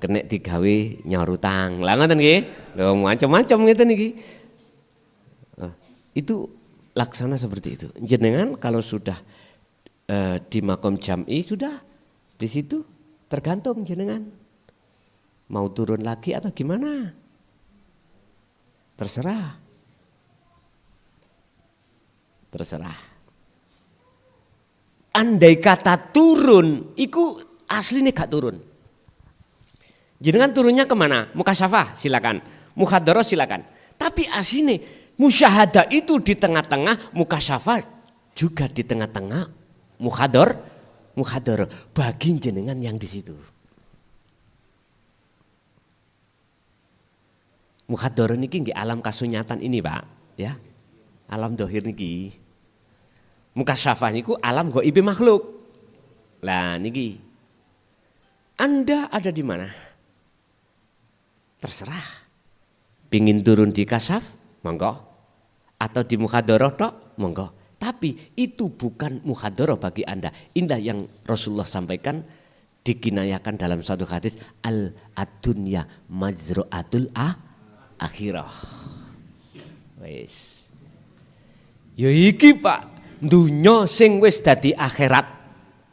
kena digawe nyaur utang. Lah ngoten nggih. Lho macam-macam ngeten niki. Itu laksana seperti itu. Jenengan kalau sudah di makom jam'i sudah di situ tergantung jenengan. Mau turun lagi atau gimana? Terserah. Andai kata turun, iku aslinya gak turun. Jenengan turunnya kemana? Mukasyafah silakan, muhadharah silakan. Tapi aslinya musyahadah itu di tengah-tengah, mukasyafah juga di tengah-tengah, muhadharah bagi jenengan yang di situ. Muhadharah niki nggih alam kasunyatan ini Pak, ya. Alam dohir niki. Mukasyafah niku alam ghaibi makhluk. Lah niki. Anda ada di mana? Terserah. Pingin turun di kasyaf, monggo. Atau di muhadharah tok, monggo. Tapi itu bukan muhadharah bagi Anda. Indah yang Rasulullah sampaikan dikinayakan dalam satu hadis al-dunya majra'atul akhirah. Wis. Ya iki Pak, dunya sing wis dadi akhirat.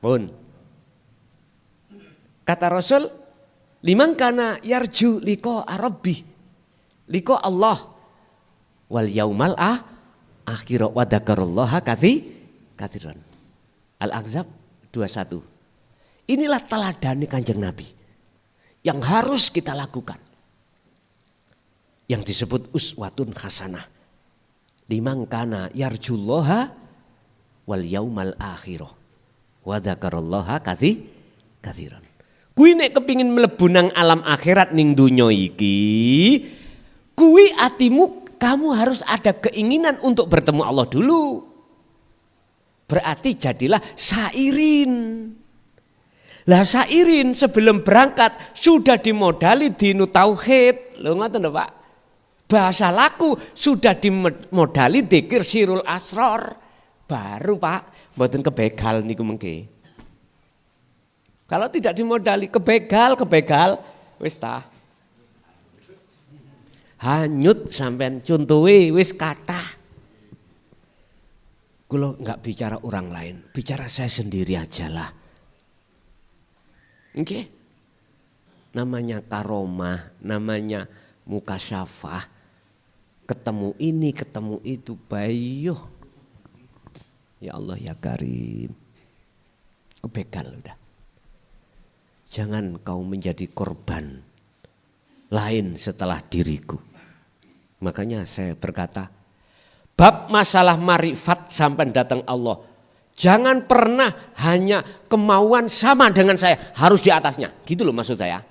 Pun. Kata Rasul, liman kana yarju liqa rabbi. Liqa Allah wal yaumal akhirah wa dzakarallaha katsiran. Al-Ahzab 21. Inilah teladani Kanjeng Nabi yang harus kita lakukan. Yang disebut uswatun hasanah. Liman kana yarjullaha wal yaumal akhirah wa dzakarallaha katsiran. Kuwi nek kepingin mlebu nang alam akhirat ning donya iki Kui atimu, kamu harus ada keinginan untuk bertemu Allah dulu. Berarti jadilah sairin. Lah sairin sebelum berangkat sudah dimodali dinu tauhid. Lho ngoten lho Pak. Bahasa laku sudah dimodali dzikir sirul asror. Baru Pak, mboten kebegal niku mengke. Kalau tidak dimodali kebegal wis tah. Hanyut sampean contohe wis kathah. Kula enggak bicara orang lain, bicara saya sendiri ajalah. Nggih. Namanya karomah, namanya mukasyafah. Ketemu ini, ketemu itu, bayuh. Ya Allah ya Karim. Kebegal udah. Jangan kau menjadi korban lain setelah diriku. Makanya saya berkata, bab masalah marifat sampai datang Allah. Jangan pernah hanya kemauan sama dengan saya, harus di atasnya. Gitu loh maksud saya.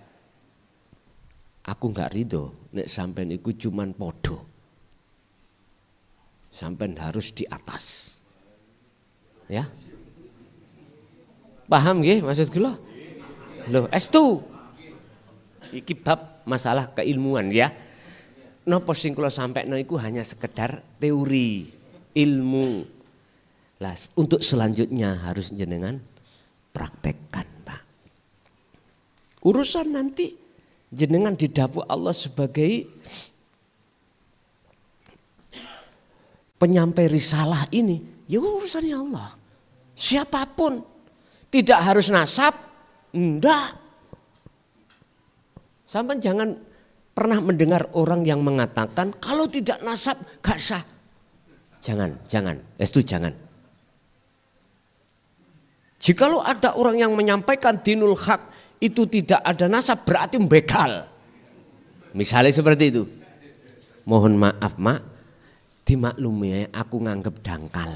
Aku enggak ridho nek sampean iku cuman podo. Sampean harus di atas. Ya. Paham nggih maksud kula? Loh, estu. Iki bab masalah keilmuan ya. Napa sing kula sampekno iku hanya sekedar teori, ilmu. Lah, untuk selanjutnya harus jenengan praktekkan, Pak. Urusan nanti jenengan didapuk Allah sebagai penyampai risalah ini, ya urusannya Allah. Siapapun, tidak harus nasab, enggak. Sampai jangan pernah mendengar orang yang mengatakan kalau tidak nasab gak sah. Jangan, itu jangan. Jikalau ada orang yang menyampaikan dinul haq itu tidak ada nasab berarti membegal. Misalnya seperti itu. Mohon maaf Mak, dimaklumi aku nganggep dangkal.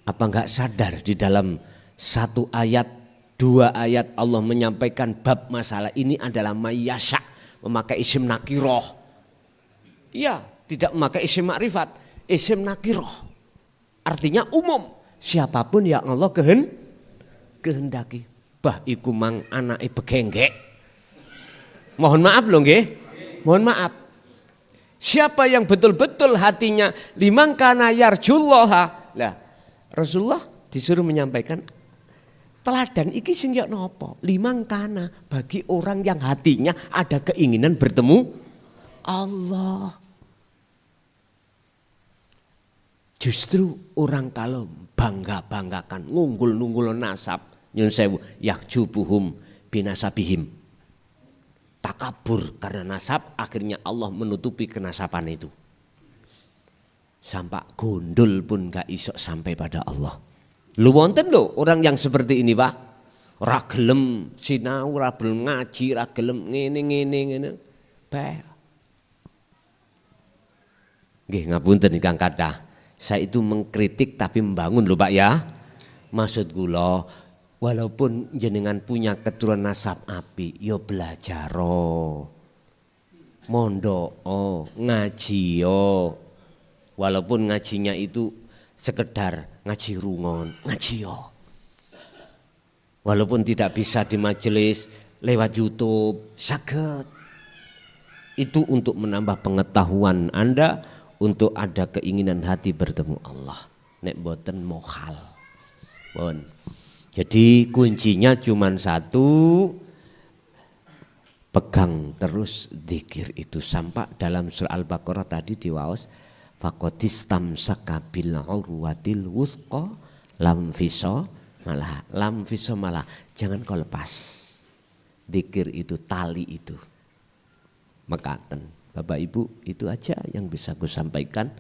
Apa enggak sadar di dalam satu ayat, dua ayat Allah menyampaikan bab masalah ini adalah mayyasha, memakai isim nakiroh. Iya, tidak memakai isim makrifat, isim nakiroh. Artinya umum. Siapapun yang Allah kehendaki. Bah iku mang anake begenggek. Mohon maaf loh nggih. Mohon maaf. Siapa yang betul-betul hatinya limang kana yarjullaha. Lah, Rasulullah disuruh menyampaikan teladan iki sing ya napa? Limang kana bagi orang yang hatinya ada keinginan bertemu Allah. Justru orang kalau bangga-banggakan, ngunggul-nunggul nasab, nyun sewu, yakjubuhum binasabihim. Takabur karena nasab, akhirnya Allah menutupi kenasaban itu. Sampai gondol pun gak iso sampai pada Allah. Lu wonten lho orang yang seperti ini Pak. Ra gelem sinau, ra gelem ngaji, ra gelem ngene. Bae. Nggih ngapunten Kang Kathah. Saya itu mengkritik tapi membangun loh Pak ya. Maksud kula walaupun jenengan punya keturunan nasab api, yo belajar mondok ngaji walaupun ngajinya itu sekedar ngaji rungon, ngaji walaupun tidak bisa di majelis lewat YouTube, saged. Itu untuk menambah pengetahuan Anda, untuk ada keinginan hati bertemu Allah. Nek boten mohal. Bon. Jadi kuncinya cuma satu, pegang terus zikir itu sampai dalam surah Al-Baqarah tadi diwaos faqadistamsaka bil urwatil wuthqa lam fiso malah jangan kau lepas. Zikir itu tali itu. Mekaten. Bapak Ibu itu aja yang bisa aku sampaikan.